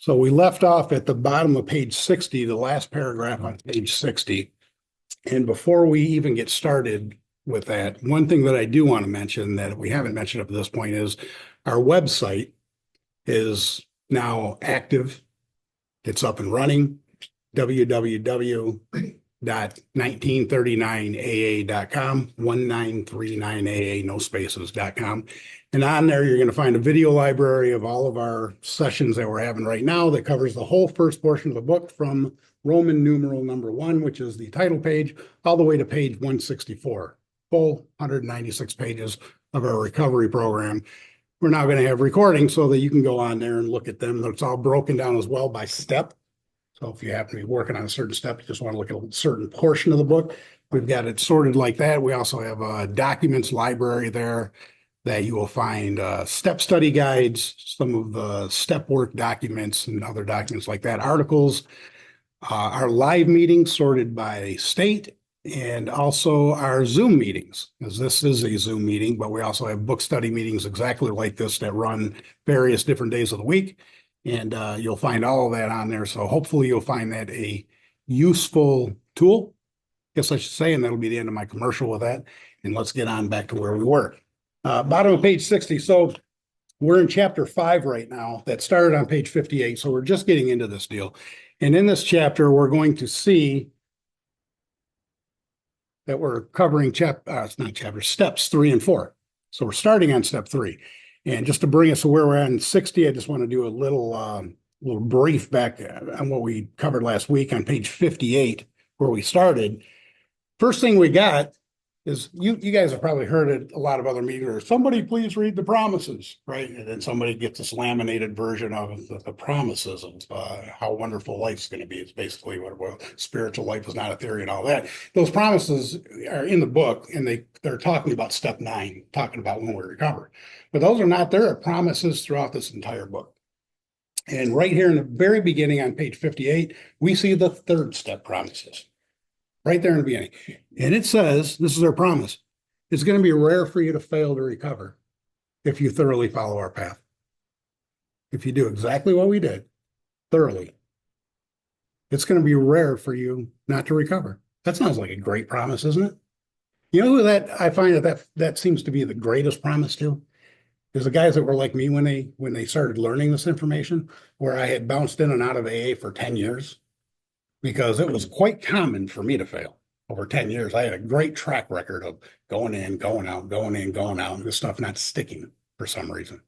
So we left off at the bottom of page 60, the last paragraph on page 60. And before we even get started with that, one thing that I do want to mention that we haven't mentioned up to this point is our website is now active. It's up and running, www.1939aa.com, 1939aa, no spaces.com. And on there, you're going to find a video library of all of our sessions that we're having right now that covers the whole first portion of the book from Roman numeral number 1, which is the title page, all the way to page 164, full 196 pages of our recovery program. We're now going to have recordings so that you can go on there and look at them. It's all broken down as well by step. So if you happen to be working on a certain step, you just want to look at a certain portion of the book, we've got it sorted like that. We also have a documents library there that you will find step study guides, some of the step work documents and other documents like that, articles, our live meetings sorted by state, and also our Zoom meetings, as this is a Zoom meeting, but we also have book study meetings exactly like this that run various different days of the week. And you'll find all of that on there. So hopefully you'll find that a useful tool, I guess I should say, and that'll be the end of my commercial with that. And let's get on back to where we were. Bottom of page 60. So we're in chapter 5 right now that started on page 58. So we're just getting into this deal. And in this chapter, we're going to see that we're covering steps 3 and 4. So we're starting on step 3. And just to bring us to where we're at in 60, I just want to do a little brief back on what we covered last week on page 58, where we started. First thing we got is you guys have probably heard it a lot of other meetings. Somebody please read the promises, right? And then somebody gets this laminated version of the promises of how wonderful life's going to be. It's basically what spiritual life is not a theory and all that. Those promises are in the book, and they're talking about step 9, talking about when we recover. But those are not there. Are promises throughout this entire book. And right here in the very beginning on page 58, we see the 3rd step promises. Right there in the beginning. And it says, this is our promise. It's going to be rare for you to fail to recover if you thoroughly follow our path. If you do exactly what we did, thoroughly, it's going to be rare for you not to recover. That sounds like a great promise, isn't it? You know who that I find that seems to be the greatest promise to? Is the guys that were like me when they started learning this information, where I had bounced in and out of AA for 10 years. Because it was quite common for me to fail over 10 years. I had a great track record of going in, going out, going in, going out, and this stuff not sticking for some reason.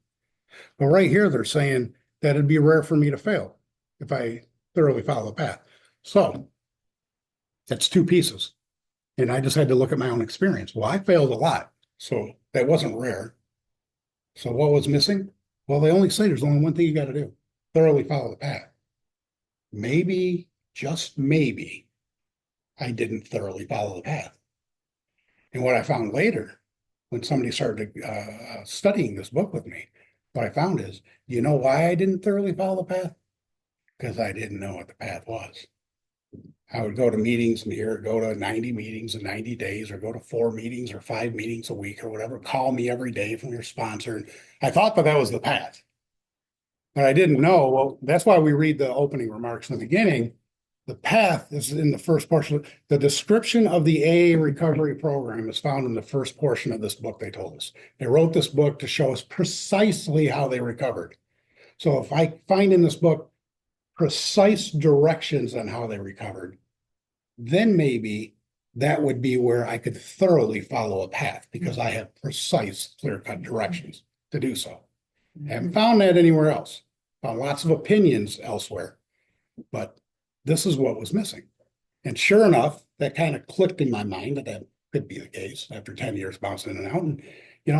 But right here, they're saying that it'd be rare for me to fail if I thoroughly follow the path. So that's 2 pieces. And I just had to look at my own experience. Well, I failed a lot, so that wasn't rare. So what was missing? Well, they only say there's only one thing you got to do: thoroughly follow the path. Maybe, just maybe, I didn't thoroughly follow the path. And what I found later, when somebody started studying this book with me, what I found is, you know why I didn't thoroughly follow the path? Because I didn't know what the path was. I would go to meetings and go to 90 meetings in 90 days, or go to 4 meetings or 5 meetings a week or whatever. Call me every day from your sponsor. And I thought that was the path. But I didn't know. Well, that's why we read the opening remarks in the beginning. The path is in the first portion. The description of the AA recovery program is found in the first portion of this book, they told us. They wrote this book to show us precisely how they recovered. So if I find in this book precise directions on how they recovered, then maybe that would be where I could thoroughly follow a path, because I have precise, clear-cut directions to do so. I haven't found that anywhere else. Found lots of opinions elsewhere, but this is what was missing. And sure enough, that kind of clicked in my mind that could be the case after 10 years bouncing in and out. And,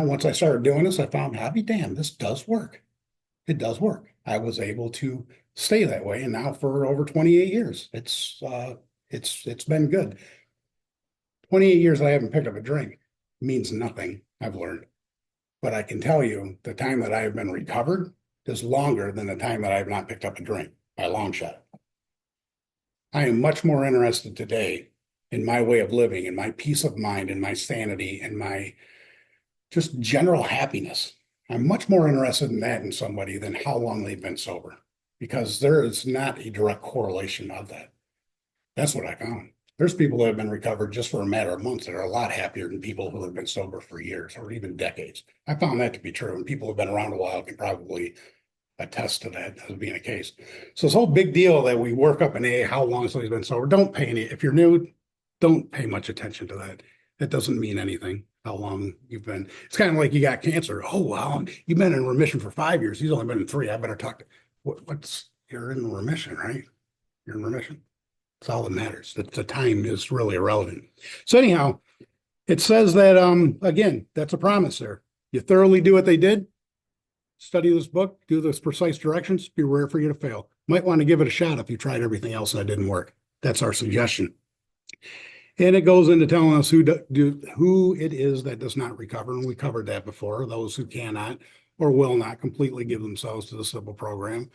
once I started doing this, I found, I'll be damned, this does work. It does work. I was able to stay that way. And now for over 28 years, it's been good. 28 years I haven't picked up a drink means nothing, I've learned. But I can tell you the time that I have been recovered is longer than the time that I have not picked up a drink by a long shot. I am much more interested today in my way of living, in my peace of mind, in my sanity, and my just general happiness. I'm much more interested in that in somebody than how long they've been sober. because there is not a direct correlation of that. That's what I found. There's people that have been recovered just for a matter of months that are a lot happier than people who have been sober for years or even decades. I found that to be true, and people who have been around a while can probably attest to that as being a case. So this whole big deal that we work up in AA, how long somebody's been sober, don't pay any, if you're new, don't pay much attention to that. That doesn't mean anything, how long you've been. It's kind of like you got cancer. Oh, wow, you've been in remission for 5 years. He's only been in 3. I better talk to, you're in remission, right? You're in remission. That's all that matters. The time is really irrelevant. So anyhow, it says that, again, that's a promise there. You thoroughly do what they did, study this book, do those precise directions, be rare for you to fail. Might want to give it a shot if you tried everything else and it didn't work. That's our suggestion. And it goes into telling us who it is that does not recover. And we covered that before, those who cannot or will not completely give themselves to the simple program.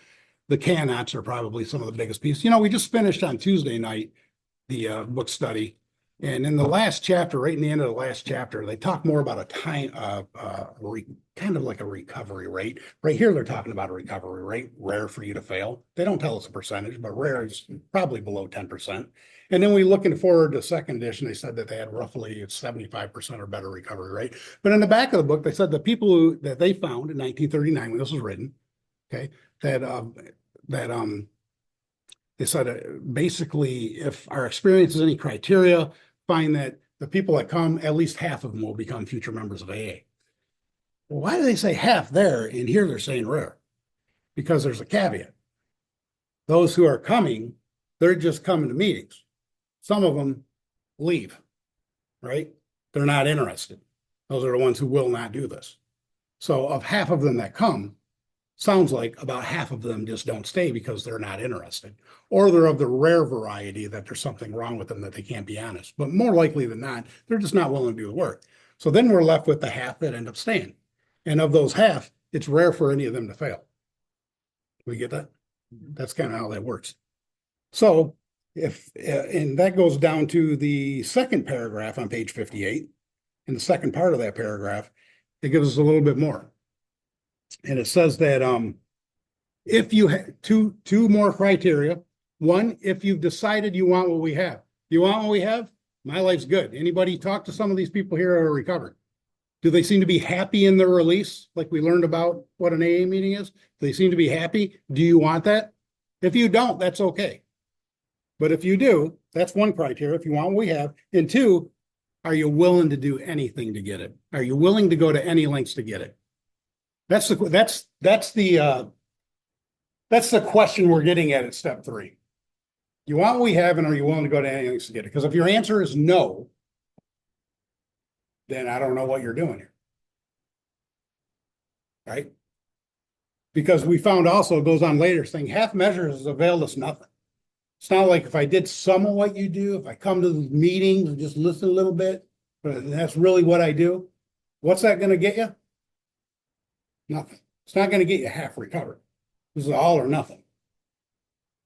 The cannots are probably some of the biggest pieces. You know, we just finished on Tuesday night the book study. And in the last chapter, right in the end of the last chapter, they talk more about a time, kind of like a recovery rate. Right here, they're talking about a recovery rate, rare for you to fail. They don't tell us a percentage, but rare is probably below 10%. And then we looking forward to second edition, they said that they had roughly 75% or better recovery rate. But in the back of the book, they said the people that they found in 1939, when this was written, okay, that they said basically, if our experience is any criteria, find that the people that come, at least half of them will become future members of AA. Well, why do they say half there? And here they're saying rare, because there's a caveat. Those who are coming, they're just coming to meetings. Some of them leave, right? They're not interested. Those are the ones who will not do this. So of half of them that come, sounds like about half of them just don't stay because they're not interested, or they're of the rare variety that there's something wrong with them that they can't be honest. But more likely than not, they're just not willing to do the work. So then we're left with the half that end up staying. And of those half, it's rare for any of them to fail. We get that? That's kind of how that works. So and that goes down to the second paragraph on page 58. In the second part of that paragraph, it gives us a little bit more. And it says that if you have two more criteria. One, if you've decided you want what we have. You want what we have? My life's good. Anybody talk to some of these people here who are recovered? Do they seem to be happy in their release? Like we learned about what an AA meeting is? Do they seem to be happy? Do you want that? If you don't, that's okay. But if you do, that's one criteria. If you want what we have. And two, are you willing to do anything to get it? Are you willing to go to any lengths to get it? That's the question we're getting at step 3. You want what we have, and are you willing to go to any lengths to get it? Because if your answer is no, then I don't know what you're doing here. Right? Because we found also, it goes on later saying half measures avail us nothing. It's not like if I did some of what you do, if I come to the meetings and just listen a little bit, but that's really what I do. What's that going to get you? Nothing. It's not going to get you half recovered. This is all or nothing.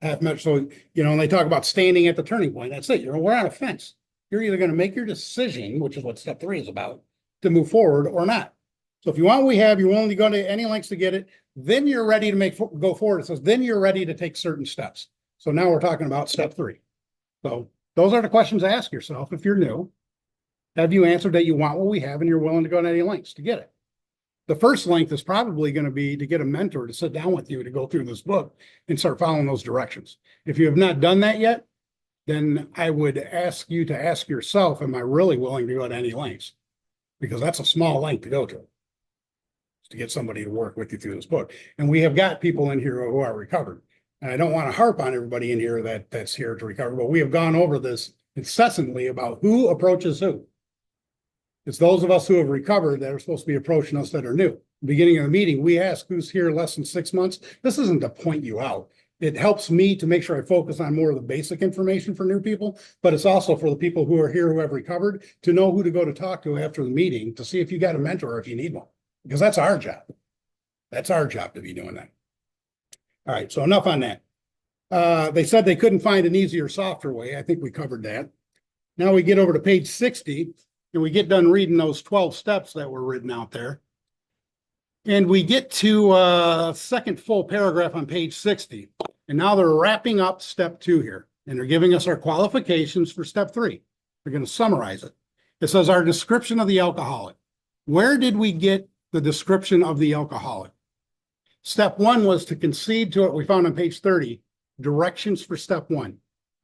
Half measure. So, and they talk about standing at the turning point. That's it. We're on a fence. You're either going to make your decision, which is what step 3 is about, to move forward or not. So if you want what we have, you're willing to go to any lengths to get it, then you're ready to go forward. It says, then you're ready to take certain steps. So now we're talking about step 3. So those are the questions to ask yourself if you're new. Have you answered that you want what we have and you're willing to go to any lengths to get it? The first length is probably going to be to get a mentor to sit down with you to go through this book and start following those directions. If you have not done that yet, then I would ask you to ask yourself, am I really willing to go to any lengths? Because that's a small length to go to get somebody to work with you through this book. And we have got people in here who are recovered. And I don't want to harp on everybody in here that's here to recover, but we have gone over this incessantly about who approaches who. It's those of us who have recovered that are supposed to be approaching us that are new. Beginning of the meeting, we ask who's here less than 6 months. This isn't to point you out. It helps me to make sure I focus on more of the basic information for new people, but it's also for the people who are here who have recovered to know who to go to talk to after the meeting to see if you got a mentor or if you need one, because that's our job. That's our job to be doing that. All right, so enough on that. They said they couldn't find an easier, softer way. I think we covered that. Now we get over to page 60, and we get done reading those 12 steps that were written out there. And we get to second full paragraph on page 60. And now they're wrapping up step 2 here, and they're giving us our qualifications for step 3. They're going to summarize it. It says our description of the alcoholic. Where did we get the description of the alcoholic? Step 1 was to concede to it. We found on page 30, directions for step 1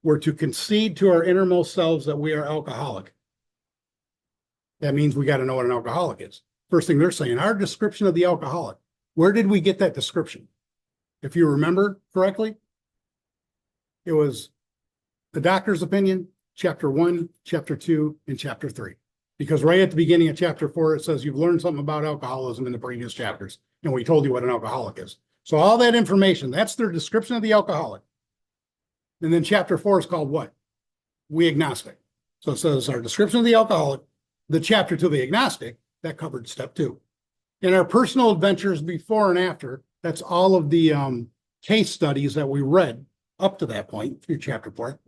were to concede to our innermost selves that we are alcoholic. That means we got to know what an alcoholic is. First thing they're saying, our description of the alcoholic. Where did we get that description? If you remember correctly, it was the doctor's opinion, chapter 1, chapter 2, and chapter 3. Because right at the beginning of chapter 4, it says you've learned something about alcoholism in the previous chapters, and we told you what an alcoholic is. So all that information, that's their description of the alcoholic. And then chapter 4 is called what? We agnostic. So it says our description of the alcoholic, the chapter to the agnostic, that covered step 2. In our personal adventures before and after, that's all of the case studies that we read up to that point through chapter 4.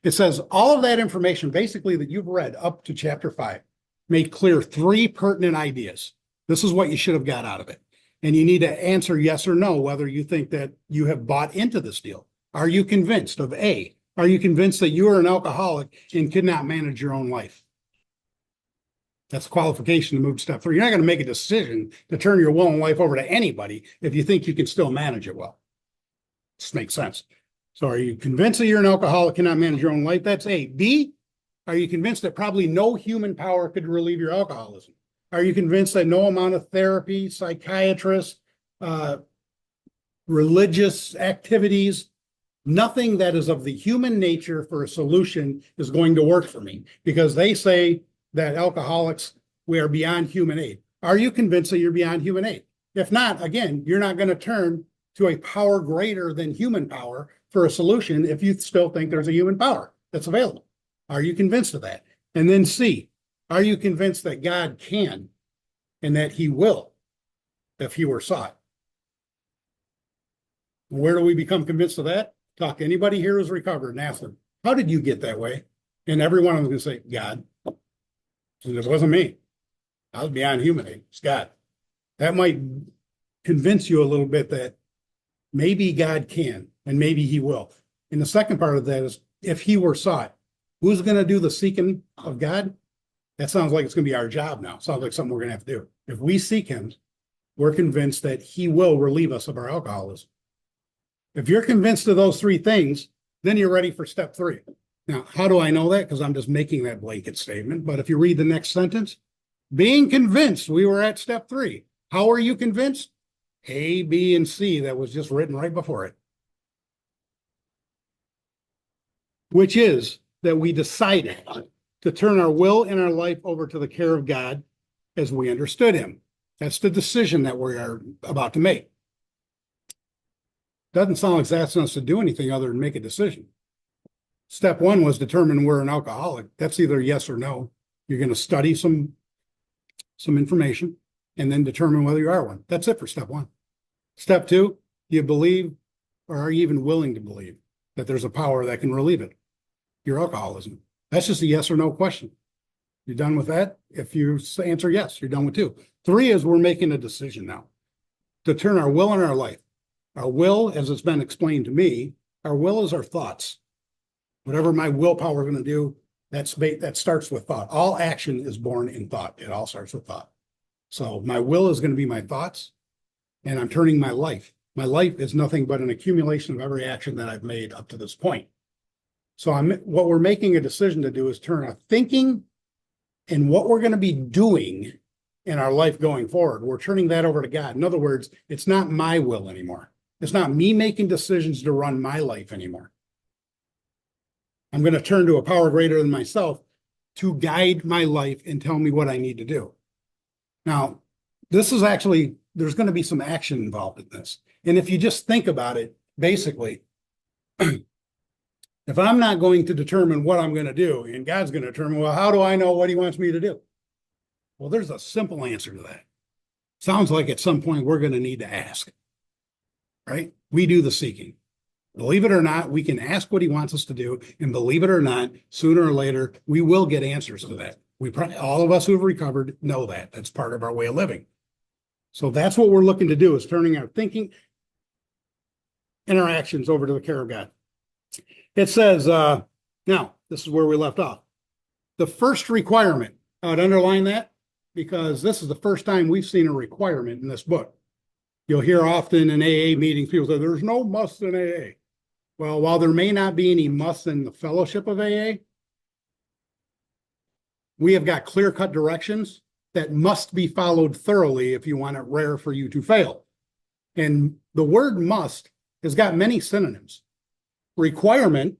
It says all of that information basically that you've read up to chapter 5 made clear 3 pertinent ideas. This is what you should have got out of it. And you need to answer yes or no whether you think that you have bought into this deal. Are you convinced of A? Are you convinced that you are an alcoholic and cannot manage your own life? That's a qualification to move to step 3. You're not going to make a decision to turn your will and life over to anybody if you think you can still manage it well. This makes sense. So are you convinced that you're an alcoholic, cannot manage your own life? That's A. B, are you convinced that probably no human power could relieve your alcoholism? Are you convinced that no amount of therapy, psychiatrists, religious activities, nothing that is of the human nature for a solution is going to work for me? Because they say that alcoholics, we are beyond human aid. Are you convinced that you're beyond human aid? If not, again, you're not going to turn to a power greater than human power for a solution if you still think there's a human power that's available. Are you convinced of that? And then C, are you convinced that God can and that he will if he were sought? Where do we become convinced of that? Talk to anybody here who's recovered and ask them, how did you get that way? And every one of them is going to say, God. So it wasn't me. I was beyond human aid. It's God. That might convince you a little bit that maybe God can and maybe he will. And the second part of that is if he were sought, who's going to do the seeking of God? That sounds like it's going to be our job now. Sounds like something we're going to have to do. If we seek him, we're convinced that he will relieve us of our alcoholism. If you're convinced of those 3 things, then you're ready for step 3. Now, how do I know that? Because I'm just making that blanket statement. But if you read the next sentence, being convinced we were at step 3. How are you convinced? A, B, and C, that was just written right before it. Which is that we decided to turn our will and our life over to the care of God as we understood him. That's the decision that we are about to make. Doesn't sound like it's asking us to do anything other than make a decision. Step 1 was determine we're an alcoholic. That's either yes or no. You're going to study some information and then determine whether you are one. That's it for step 1. Step 2, do you believe or are you even willing to believe that there's a power that can relieve it, your alcoholism? That's just a yes or no question. You done with that? If you answer yes, you're done with 2. 3 is we're making a decision now to turn our will and our life. Our will, as it's been explained to me, our will is our thoughts. Whatever my willpower is going to do, that starts with thought. All action is born in thought. It all starts with thought. So my will is going to be my thoughts, and I'm turning my life. My life is nothing but an accumulation of every action that I've made up to this point. So what we're making a decision to do is turn our thinking and what we're going to be doing in our life going forward. We're turning that over to God. In other words, it's not my will anymore. It's not me making decisions to run my life anymore. I'm going to turn to a power greater than myself to guide my life and tell me what I need to do. Now, this is actually, there's going to be some action involved in this. And if you just think about it, basically, if I'm not going to determine what I'm going to do and God's going to determine, well, how do I know what he wants me to do? Well, there's a simple answer to that. Sounds like at some point we're going to need to ask, right? We do the seeking. Believe it or not, we can ask what he wants us to do, and believe it or not, sooner or later, we will get answers to that. All of us who have recovered know that. That's part of our way of living. So that's what we're looking to do, is turning our thinking. interactions over to the care of God. It says, now, this is where we left off. The first requirement, I would underline that because this is the first time we've seen a requirement in this book. You'll hear often in AA meetings, people say, there's no must in AA. Well, while there may not be any must in the fellowship of AA, we have got clear-cut directions that must be followed thoroughly if you want it rare for you to fail. And the word must has got many synonyms. Requirement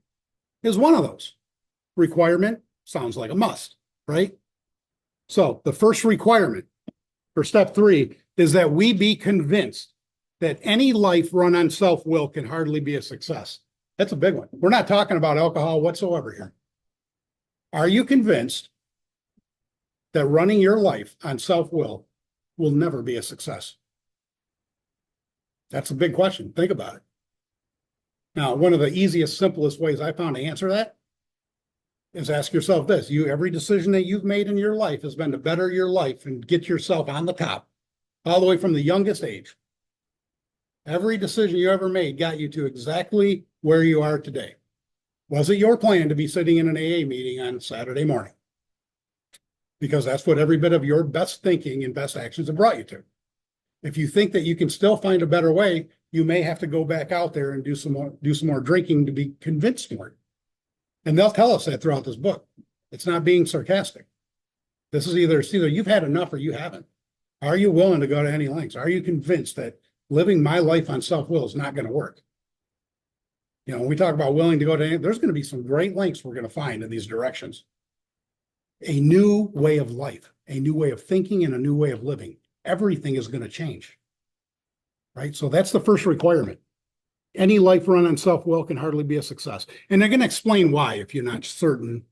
is one of those. Requirement sounds like a must, right? So the first requirement for step 3 is that we be convinced that any life run on self-will can hardly be a success. That's a big one. We're not talking about alcohol whatsoever here. Are you convinced that running your life on self-will will never be a success? That's a big question. Think about it. Now, one of the easiest, simplest ways I found to answer that is ask yourself this. Every decision that you've made in your life has been to better your life and get yourself on the top, all the way from the youngest age. Every decision you ever made got you to exactly where you are today. Was it your plan to be sitting in an AA meeting on Saturday morning? Because that's what every bit of your best thinking and best actions have brought you to. If you think that you can still find a better way, you may have to go back out there and do some more drinking to be convinced more. And they'll tell us that throughout this book. It's not being sarcastic. This is either you've had enough or you haven't. Are you willing to go to any lengths? Are you convinced that living my life on self-will is not going to work? You know, when we talk about willing to go to any, there's going to be some great lengths we're going to find in these directions. A new way of life, a new way of thinking, and a new way of living. Everything is going to change, right? So that's the first requirement. Any life run on self-will can hardly be a success. And they're going to explain why if you're not certain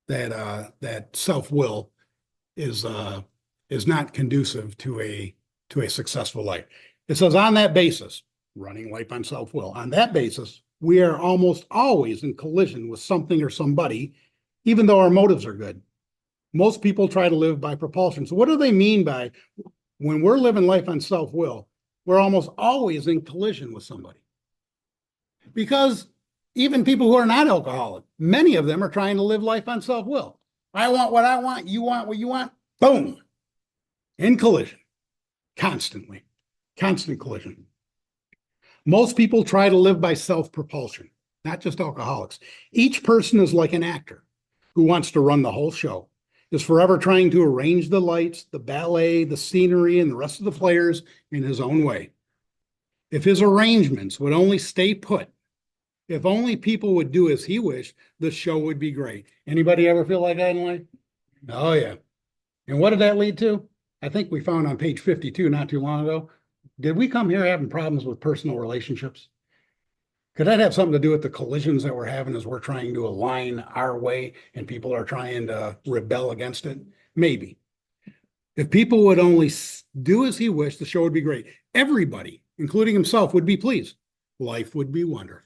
that that self-will is not conducive to a successful life. It says on that basis, running life on self-will, on that basis, we are almost always in collision with something or somebody, even though our motives are good. Most people try to live by propulsion. So what do they mean by when we're living life on self-will, we're almost always in collision with somebody? Because even people who are not alcoholic, many of them are trying to live life on self-will. I want what I want, you want what you want, boom, in collision, constantly, constant collision. Most people try to live by self-propulsion, not just alcoholics. Each person is like an actor who wants to run the whole show, is forever trying to arrange the lights, the ballet, the scenery, and the rest of the players in his own way. If his arrangements would only stay put, if only people would do as he wished, the show would be great. Anybody ever feel like that in life? Oh, yeah. And what did that lead to? I think we found on page 52 not too long ago. Did we come here having problems with personal relationships? Could that have something to do with the collisions that we're having as we're trying to align our way and people are trying to rebel against it? Maybe. If people would only do as he wished, the show would be great. Everybody, including himself, would be pleased. Life would be wonderful.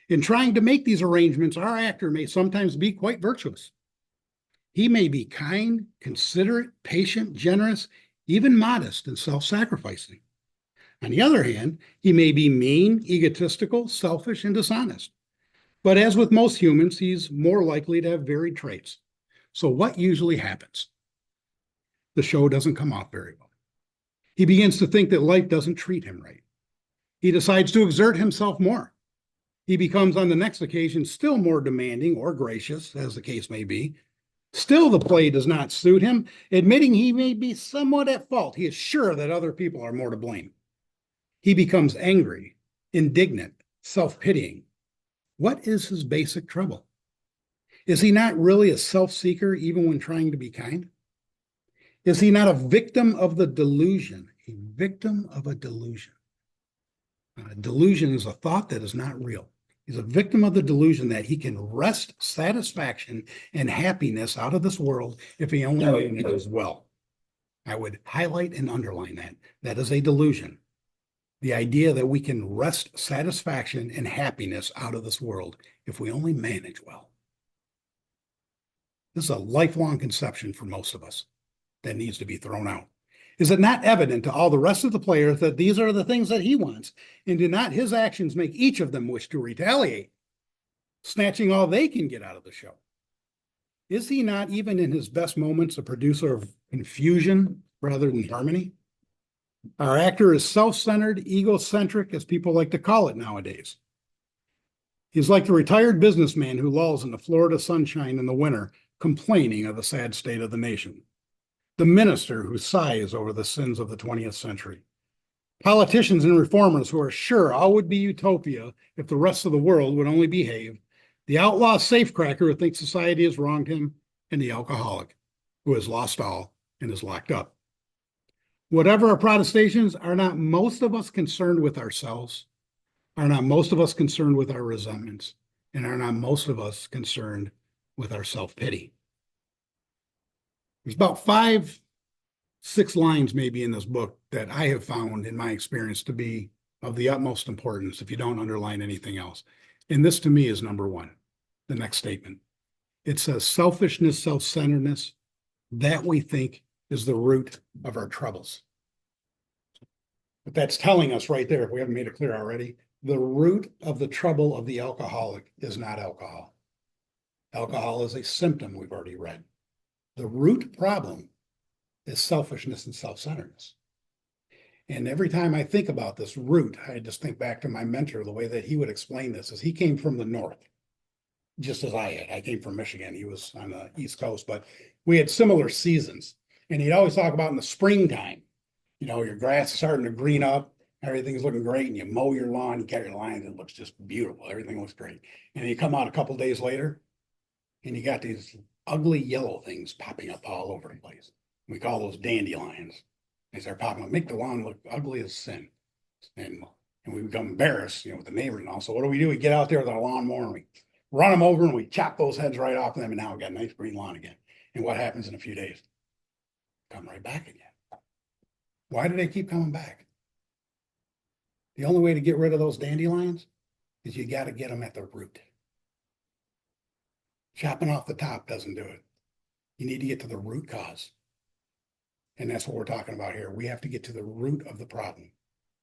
In trying to make these arrangements, our actor may sometimes be quite virtuous. He may be kind, considerate, patient, generous, even modest and self-sacrificing. On the other hand, he may be mean, egotistical, selfish, and dishonest. But as with most humans, he's more likely to have varied traits. So what usually happens? The show doesn't come off very well. He begins to think that life doesn't treat him right. He decides to exert himself more. He becomes, on the next occasion, still more demanding or gracious, as the case may be. Still, the play does not suit him. Admitting he may be somewhat at fault, he is sure that other people are more to blame. He becomes angry, indignant, self-pitying. What is his basic trouble? Is he not really a self-seeker even when trying to be kind? Is he not a victim of the delusion? A victim of a delusion. A delusion is a thought that is not real. He's a victim of the delusion that he can wrest satisfaction and happiness out of this world if he only knows well. I would highlight and underline that. That is a delusion. The idea that we can wrest satisfaction and happiness out of this world if we only manage well. This is a lifelong conception for most of us that needs to be thrown out. Is it not evident to all the rest of the players that these are the things that he wants, and do not his actions make each of them wish to retaliate, snatching all they can get out of the show? Is he not, even in his best moments, a producer of confusion rather than harmony? Our actor is self-centered, egocentric, as people like to call it nowadays. He's like the retired businessman who lolls in the Florida sunshine in the winter, complaining of the sad state of the nation. The minister who sighs over the sins of the 20th century. Politicians and reformers who are sure all would be utopia if the rest of the world would only behave. The outlaw safecracker who thinks society has wronged him, and the alcoholic who has lost all and is locked up. Whatever our protestations, are not most of us concerned with ourselves? Are not most of us concerned with our resentments? And are not most of us concerned with our self-pity? There's about 5, 6 lines maybe in this book that I have found in my experience to be of the utmost importance if you don't underline anything else. And this to me is number 1, the next statement. It says selfishness, self-centeredness, that we think is the root of our troubles. But that's telling us right there, if we haven't made it clear already, the root of the trouble of the alcoholic is not alcohol. Alcohol is a symptom, we've already read. The root problem is selfishness and self-centeredness. And every time I think about this root, I just think back to my mentor, the way that he would explain this is he came from the north, just as I had. I came from Michigan. He was on the East Coast, but we had similar seasons. And he'd always talk about in the springtime, you know, your grass is starting to green up, everything's looking great, and you mow your lawn, you cut your line, and it looks just beautiful. Everything looks great. And then you come out a couple days later, and you got these ugly yellow things popping up all over the place. We call those dandelions. They start popping up, make the lawn look ugly as sin. And we become embarrassed, you know, with the neighbors and all. So what do? We get out there with our lawnmower and we run them over and we chop those heads right off them, and now we've got a nice green lawn again. And what happens in a few days? Come right back again. Why do they keep coming back? The only way to get rid of those dandelions is you got to get them at the root. Chopping off the top doesn't do it. You need to get to the root cause. And that's what we're talking about here. We have to get to the root of the problem.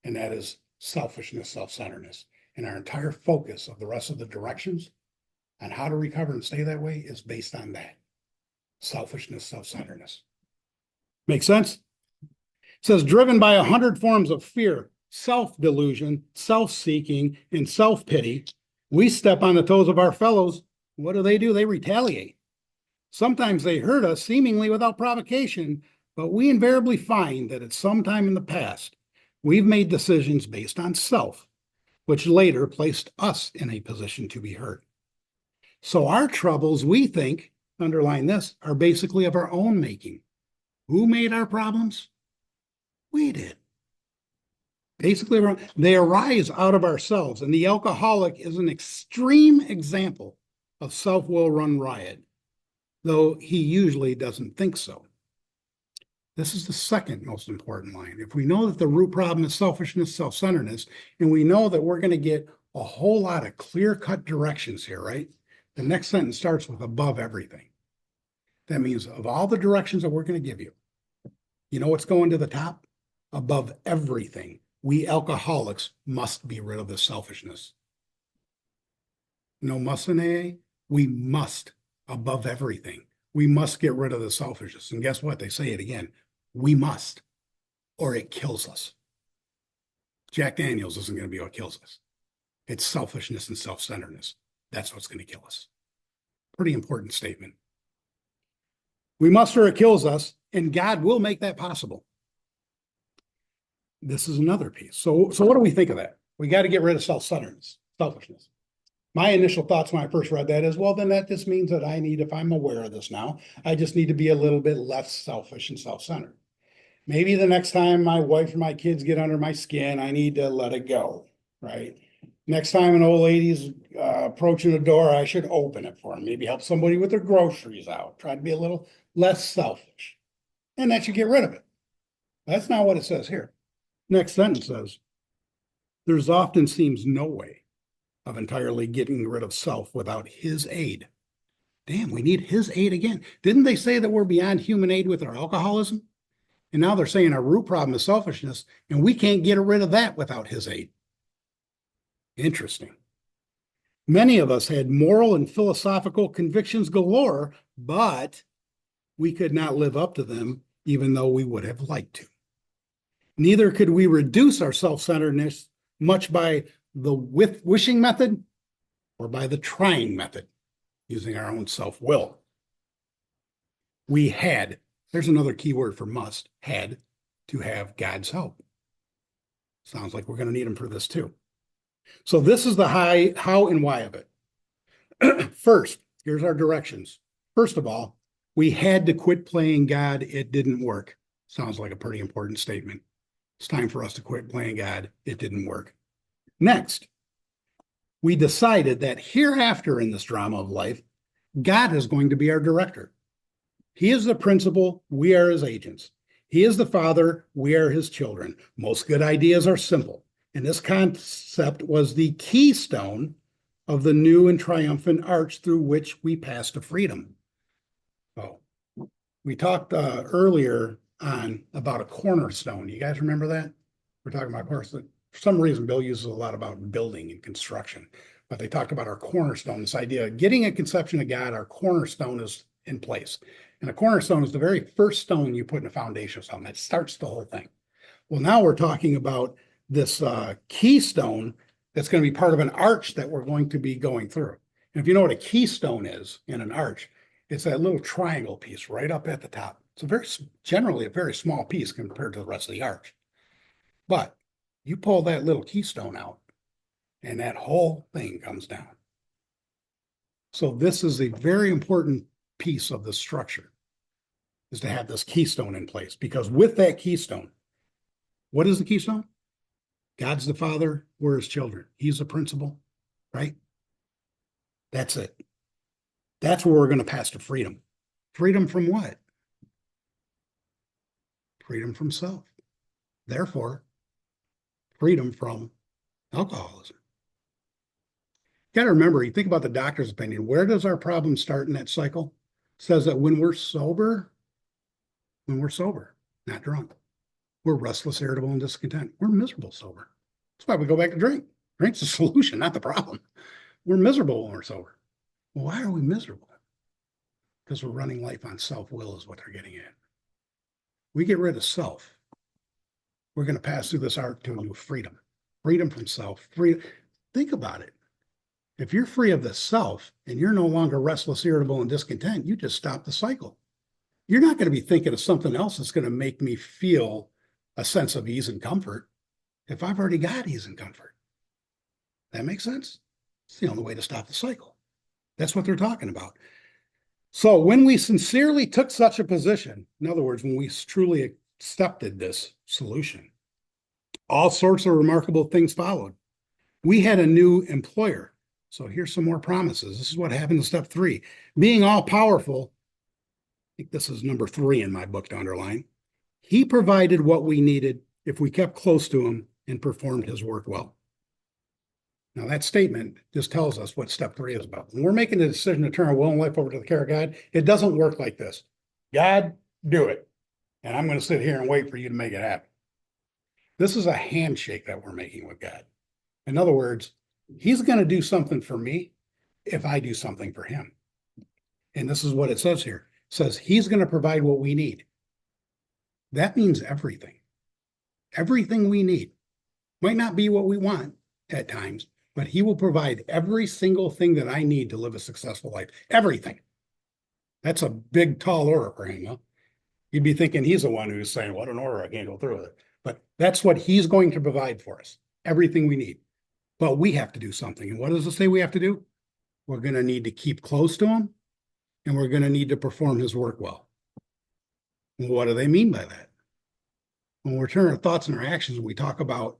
And that is selfishness, self-centeredness. And our entire focus of the rest of the directions on how to recover and stay that way is based on that. Selfishness, self-centeredness. Make sense? It says, driven by 100 forms of fear, self-delusion, self-seeking, and self-pity, we step on the toes of our fellows. What do? They retaliate. Sometimes they hurt us seemingly without provocation, but we invariably find that at some time in the past, we've made decisions based on self, which later placed us in a position to be hurt. So our troubles, we think, underline this, are basically of our own making. Who made our problems? We did. Basically, they arise out of ourselves, and the alcoholic is an extreme example of self-will run riot, though he usually doesn't think so. This is the second most important line. If we know that the root problem is selfishness, self-centeredness, and we know that we're going to get a whole lot of clear-cut directions here, right? The next sentence starts with above everything. That means of all the directions that we're going to give you, you know what's going to the top? Above everything, we alcoholics must be rid of the selfishness. No must in AA. We must, above everything. We must get rid of the selfishness. And guess what? They say it again. We must, or it kills us. Jack Daniels isn't going to be what kills us. It's selfishness and self-centeredness. That's what's going to kill us. Pretty important statement. We must, or it kills us, and God will make that possible. This is another piece. So what do we think of that? We got to get rid of self-centeredness, selfishness. My initial thoughts when I first read that is, well, then that just means that I need, if I'm aware of this now, I just need to be a little bit less selfish and self-centered. Maybe the next time my wife or my kids get under my skin, I need to let it go, right? Next time an old lady's approaching a door, I should open it for them. Maybe help somebody with their groceries out. Try to be a little less selfish. And that should get rid of it. That's not what it says here. Next sentence says, there's often seems no way of entirely getting rid of self without his aid. Damn, we need his aid again. Didn't they say that we're beyond human aid with our alcoholism? And now they're saying our root problem is selfishness, and we can't get rid of that without his aid. Interesting. Many of us had moral and philosophical convictions galore, but we could not live up to them, even though we would have liked to. Neither could we reduce our self-centeredness much by the wishing method or by the trying method, using our own self-will. We had, there's another key word for must, had to have God's help. Sounds like we're going to need him for this too. So this is the how and why of it. First, here's our directions. First of all, we had to quit playing God. It didn't work. Sounds like a pretty important statement. It's time for us to quit playing God. It didn't work. Next, we decided that hereafter in this drama of life, God is going to be our director. He is the principal. We are his agents. He is the father. We are his children. Most good ideas are simple. And this concept was the keystone of the new and triumphant arch through which we pass to freedom. Oh, we talked earlier on about a cornerstone. You guys remember that? We're talking about cornerstone. For some reason, Bill uses a lot about building and construction, but they talked about our cornerstone, this idea of getting a conception of God, our cornerstone is in place. And a cornerstone is the very first stone you put in a foundation of something. That starts the whole thing. Well, now we're talking about this keystone that's going to be part of an arch that we're going to be going through. And if you know what a keystone is in an arch, it's that little triangle piece right up at the top. It's generally a very small piece compared to the rest of the arch. But you pull that little keystone out and that whole thing comes down. So this is a very important piece of the structure, is to have this keystone in place, because with that keystone, what is the keystone? God's the father, we're his children. He's the principal, right? That's it. That's where we're going to pass to freedom. Freedom from what? Freedom from self. Therefore, freedom from alcoholism. You got to remember, you think about the doctor's opinion. Where does our problem start in that cycle? It says that when we're sober, not drunk, we're restless, irritable, and discontent. We're miserable sober. That's why we go back to drink. Drink's the solution, not the problem. We're miserable when we're sober. Well, why are we miserable? Because we're running life on self-will is what they're getting at. We get rid of self. We're going to pass through this arc to a new freedom. Freedom from self. Think about it. If you're free of the self and you're no longer restless, irritable, and discontent, you just stop the cycle. You're not going to be thinking of something else that's going to make me feel a sense of ease and comfort if I've already got ease and comfort. That makes sense? It's the only way to stop the cycle. That's what they're talking about. So when we sincerely took such a position, in other words, when we truly accepted this solution, all sorts of remarkable things followed. We had a new employer. So here's some more promises. This is what happened in step 3. Being all powerful, I think this is number 3 in my book to underline. He provided what we needed if we kept close to him and performed his work well. Now that statement just tells us what step 3 is about. When we're making the decision to turn our will and life over to the care of God, it doesn't work like this. God, do it. And I'm going to sit here and wait for you to make it happen. This is a handshake that we're making with God. In other words, he's going to do something for me if I do something for him. And this is what it says here. It says he's going to provide what we need. That means everything. Everything we need. Might not be what we want at times, but he will provide every single thing that I need to live a successful life. Everything. That's a big, tall order for him. Huh? You'd be thinking he's the one who's saying, what an order, I can't go through with it. But that's what he's going to provide for us. Everything we need. But we have to do something. And what does it say we have to do? We're going to need to keep close to him, and we're going to need to perform his work well. And what do they mean by that? When we turn our thoughts and our actions, we talk about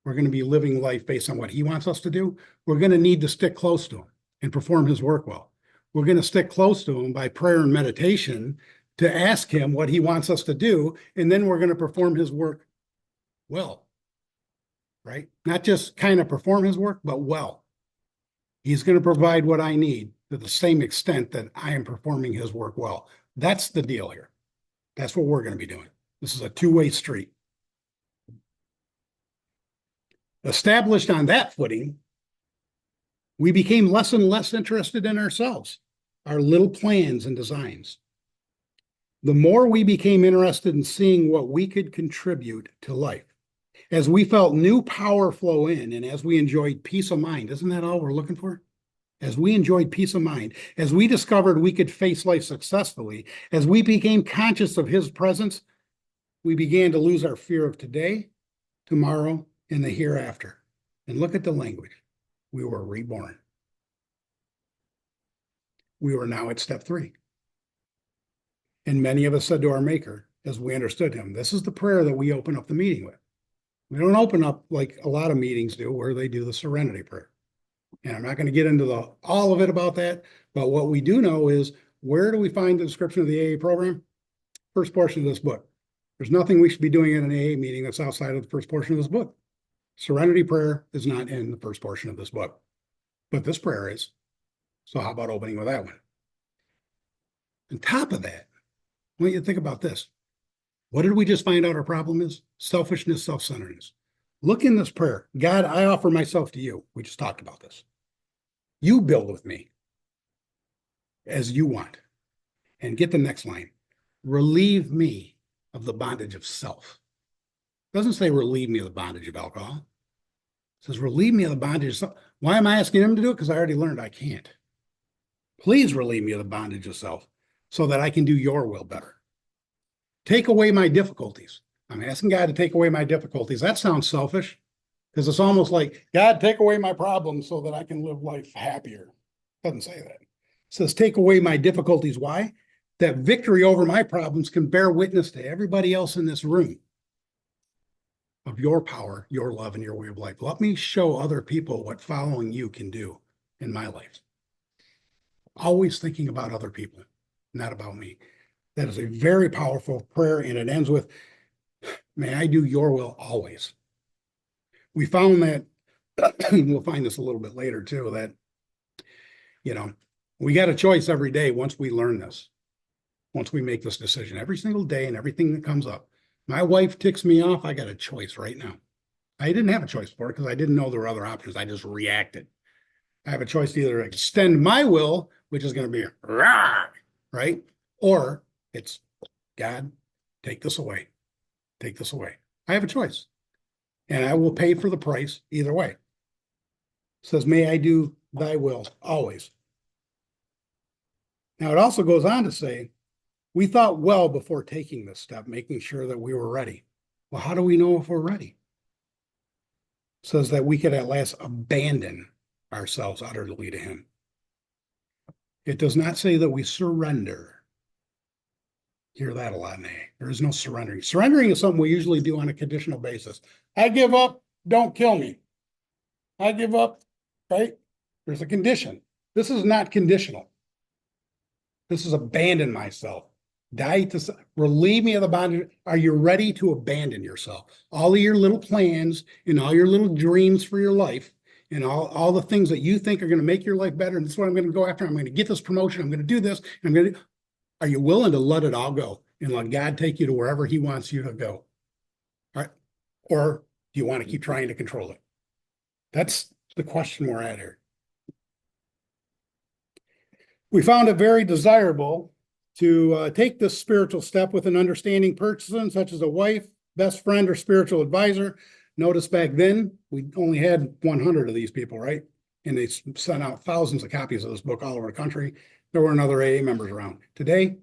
we're going to be living life based on what he wants us to do. We're going to need to stick close to him and perform his work well. We're going to stick close to him by prayer and meditation to ask him what he wants us to do. And then we're going to perform his work well, right? Not just kind of perform his work, but well. He's going to provide what I need to the same extent that I am performing his work well. That's the deal here. That's what we're going to be doing. This is a two-way street. Established on that footing, we became less and less interested in ourselves, our little plans and designs. The more we became interested in seeing what we could contribute to life, as we felt new power flow in and as we enjoyed peace of mind, isn't that all we're looking for? As we enjoyed peace of mind, as we discovered we could face life successfully, as we became conscious of his presence, we began to lose our fear of today, tomorrow, and the hereafter. And look at the language. We were reborn. We were now at step 3. And many of us said to our Maker, as we understood him, this is the prayer that we open up the meeting with. We don't open up like a lot of meetings do, where they do the serenity prayer. And I'm not going to get into all of it about that, but what we do know is, where do we find the description of the AA program? First portion of this book. There's nothing we should be doing in an AA meeting that's outside of the first portion of this book. Serenity prayer is not in the first portion of this book, but this prayer is. So how about opening with that one? On top of that, I want you to think about this. What did we just find out our problem is? Selfishness, self-centeredness. Look in this prayer. God, I offer myself to you. We just talked about this. You build with me as you want. And get the next line. Relieve me of the bondage of self. It doesn't say relieve me of the bondage of alcohol. It says relieve me of the bondage of self. Why am I asking him to do it? Because I already learned I can't. Please relieve me of the bondage of self so that I can do your will better. Take away my difficulties. I'm asking God to take away my difficulties. That sounds selfish, because it's almost like, God, take away my problems so that I can live life happier. It doesn't say that. It says, take away my difficulties. Why? That victory over my problems can bear witness to everybody else in this room of your power, your love, and your way of life. Let me show other people what following you can do in my life. Always thinking about other people, not about me. That is a very powerful prayer, and it ends with, may I do your will always. We found that, we'll find this a little bit later too, that, we got a choice every day once we learn this, once we make this decision, every single day and everything that comes up. My wife ticks me off, I got a choice right now. I didn't have a choice for it because I didn't know there were other options. I just reacted. I have a choice to either extend my will, which is going to be, rah, right? Or it's, God, take this away. Take this away. I have a choice. And I will pay for the price either way. It says, may I do thy will always. Now it also goes on to say, we thought well before taking this step, making sure that we were ready. Well, how do we know if we're ready? It says that we could at last abandon ourselves utterly to him. It does not say that we surrender. Hear that a lot in AA. There is no surrendering. Surrendering is something we usually do on a conditional basis. I give up, don't kill me. I give up, right? There's a condition. This is not conditional. This is abandon myself. Die to relieve me of the bondage. Are you ready to abandon yourself? All of your little plans and all your little dreams for your life and all the things that you think are going to make your life better. And this is what I'm going to go after. I'm going to get this promotion. I'm going to do this. I'm going to. Are you willing to let it all go and let God take you to wherever he wants you to go? All right. Or do you want to keep trying to control it? That's the question we're at here. We found it very desirable to take this spiritual step with an understanding person, such as a wife, best friend, or spiritual advisor. Notice back then, we only had 100 of these people, right? And they sent out thousands of copies of this book all over the country. There weren't other AA members around. Today,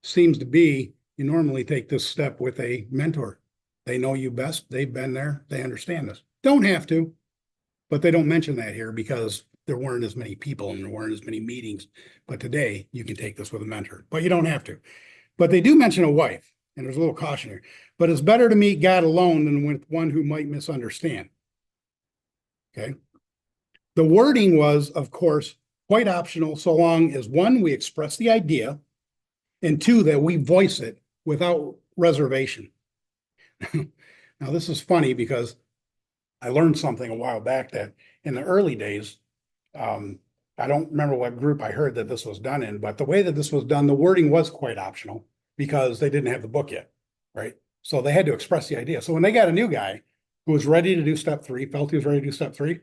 seems to be, you normally take this step with a mentor. They know you best. They've been there. They understand this. Don't have to, but they don't mention that here because there weren't as many people and there weren't as many meetings. But today, you can take this with a mentor, but you don't have to. But they do mention a wife, and there's a little caution here. But it's better to meet God alone than with one who might misunderstand. Okay? The wording was, of course, quite optional, so long as one, we express the idea, and two, that we voice it without reservation. Now, this is funny because I learned something a while back that in the early days, I don't remember what group I heard that this was done in, but the way that this was done, the wording was quite optional because they didn't have the book yet. right? So they had to express the idea. So when they got a new guy who was ready to do step three, felt he was ready to do step three,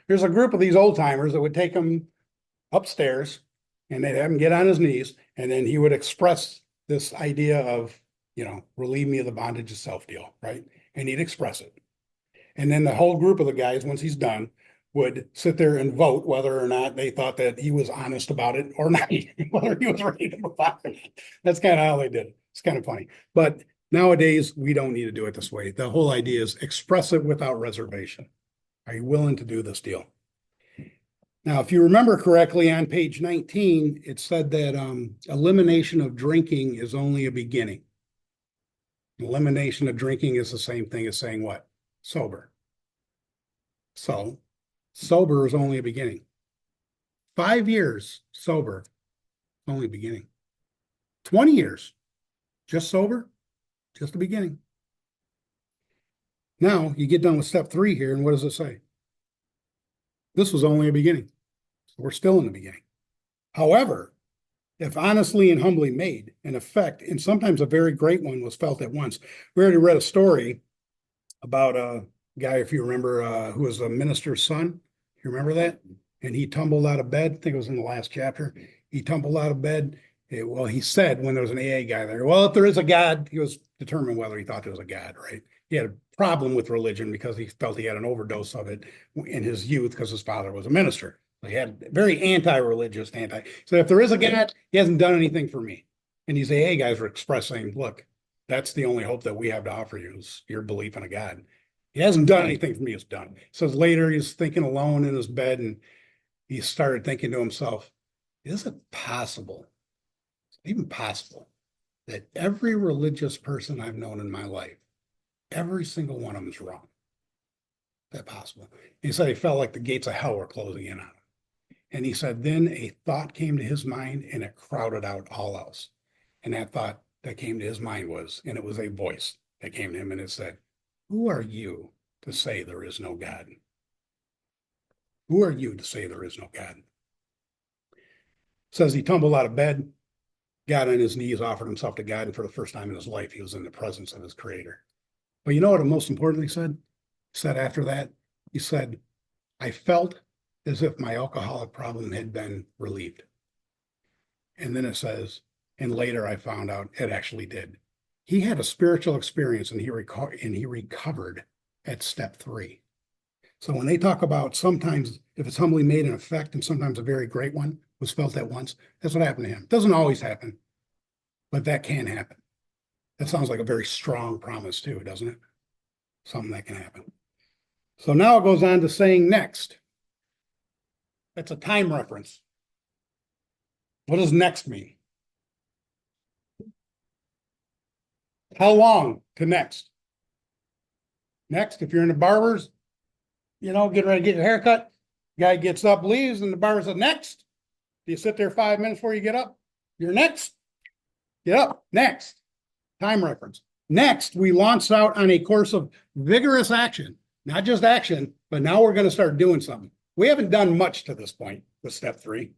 there's a group of these old timers that would take him upstairs and they'd have him get on his knees, and then he would express this idea of, relieve me of the bondage of self deal, right? And he'd express it. And then the whole group of the guys, once he's done, would sit there and vote whether or not they thought that he was honest about it or not, whether he was ready to move on. That's kind of how they did it. It's kind of funny. But nowadays, we don't need to do it this way. The whole idea is express it without reservation. Are you willing to do this deal? Now, if you remember correctly, on page 19, it said that elimination of drinking is only a beginning. Elimination of drinking is the same thing as saying what? Sober. So, sober is only a beginning. 5 years sober, only beginning. 20 years, just sober, just the beginning. Now, you get done with step 3 here, and what does it say? This was only a beginning. So we're still in the beginning. However, if honestly and humbly made, an effect, and sometimes a very great one, was felt at once. We already read a story about a guy, if you remember, who was a minister's son. You remember that? And he tumbled out of bed. I think it was in the last chapter. He tumbled out of bed. He said when there was an AA guy there, well, if there is a God, he was determined whether he thought there was a God, right? He had a problem with religion because he felt he had an overdose of it in his youth because his father was a minister. He had very anti-religious, So if there is a God, he hasn't done anything for me. And these AA guys were expressing, look, that's the only hope that we have to offer you is your belief in a God. He hasn't done anything for me. It's done. Says later he's thinking alone in his bed, and he started thinking to himself, is it possible, even possible, that every religious person I've known in my life, every single one of them is wrong? Is that possible? He said he felt like the gates of hell were closing in on him. And he said, then a thought came to his mind and it crowded out all else. And that thought that came to his mind was, and it was a voice that came to him and it said, who are you to say there is no God? Who are you to say there is no God? Says he tumbled out of bed, got on his knees, offered himself to God, and for the first time in his life, he was in the presence of his creator. But you know what it most importantly said? He said after that, he said, I felt as if my alcoholic problem had been relieved. And then it says, and later I found out it actually did. He had a spiritual experience and he recovered at step 3. So when they talk about sometimes if it's humbly made an effect and sometimes a very great one was felt at once, that's what happened to him. It doesn't always happen, but that can happen. That sounds like a very strong promise too, doesn't it? Something that can happen. So now it goes on to saying next. That's a time reference. What does next mean? How long to next? Next, if you're in the barber's, getting ready to get your haircut, guy gets up, leaves, and the barber says, next. Do you sit there 5 minutes before you get up? You're next. Get up, next. Time reference. Next, we launched out on a course of vigorous action, not just action, but now we're going to start doing something. We haven't done much to this point with step 3.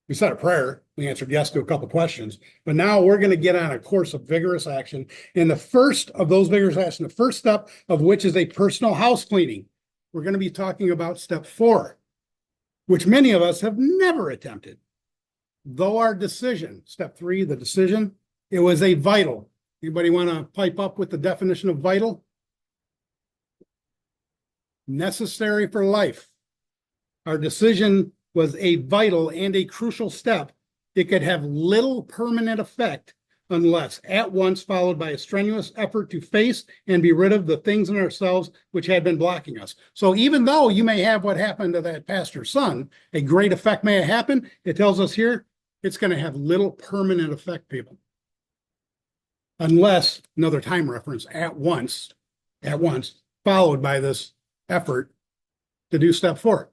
We said a prayer. We answered yes to a couple questions, but now we're going to get on a course of vigorous action. And the first of those vigorous action, the first step of which is a personal house cleaning. We're going to be talking about step 4, which many of us have never attempted. Though our decision, step 3, the decision, it was a vital. Anybody want to pipe up with the definition of vital? Necessary for life. Our decision was a vital and a crucial step. It could have little permanent effect unless at once followed by a strenuous effort to face and be rid of the things in ourselves which had been blocking us. So even though you may have what happened to that pastor's son, a great effect may have happened, it tells us here, it's going to have little permanent effect, people. Unless, another time reference, at once, followed by this effort to do step 4.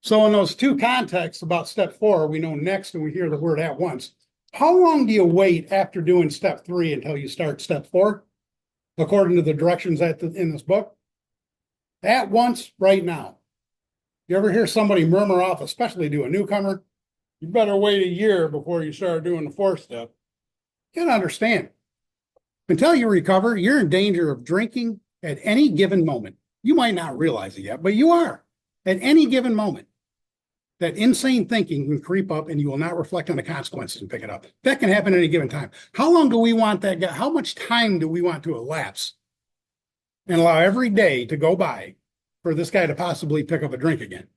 So in those two contexts about step 4, we know next and we hear the word at once. How long do you wait after doing step 3 until you start step 4? According to the directions in this book? At once, right now. You ever hear somebody murmur off, especially to a newcomer? You better wait a year before you start doing the 4th step. You gotta understand. Until you recover, you're in danger of drinking at any given moment. You might not realize it yet, but you are at any given moment. That insane thinking can creep up and you will not reflect on the consequences and pick it up. That can happen at any given time. How long do we want that guy? How much time do we want to elapse and allow every day to go by for this guy to possibly pick up a drink again?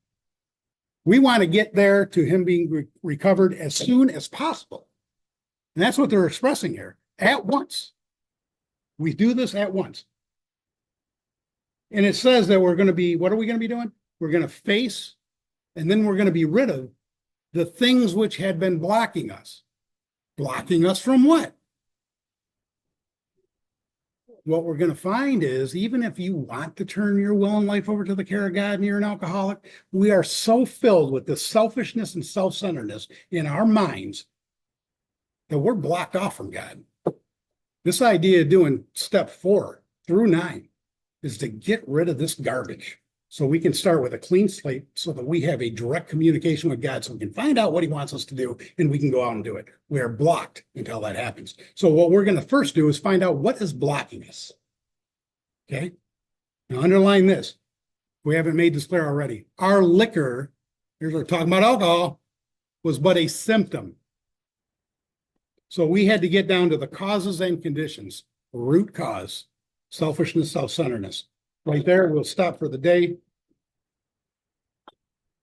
We want to get there to him being recovered as soon as possible. And that's what they're expressing here, at once. We do this at once. And it says that we're going to be, what are we going to be doing? We're going to face, and then we're going to be rid of the things which had been blocking us. Blocking us from what? What we're going to find is, even if you want to turn your will and life over to the care of God and you're an alcoholic, we are so filled with the selfishness and self-centeredness in our minds that we're blocked off from God. This idea of doing step 4 through 9 is to get rid of this garbage so we can start with a clean slate so that we have a direct communication with God so we can find out what he wants us to do and we can go out and do it. We are blocked until that happens. So what we're going to first do is find out what is blocking us. Okay? Now underline this. We haven't made this clear already. Our liquor, here's what we're talking about alcohol, was but a symptom. So we had to get down to the causes and conditions. Root cause, selfishness, self-centeredness. Right there, we'll stop for the day.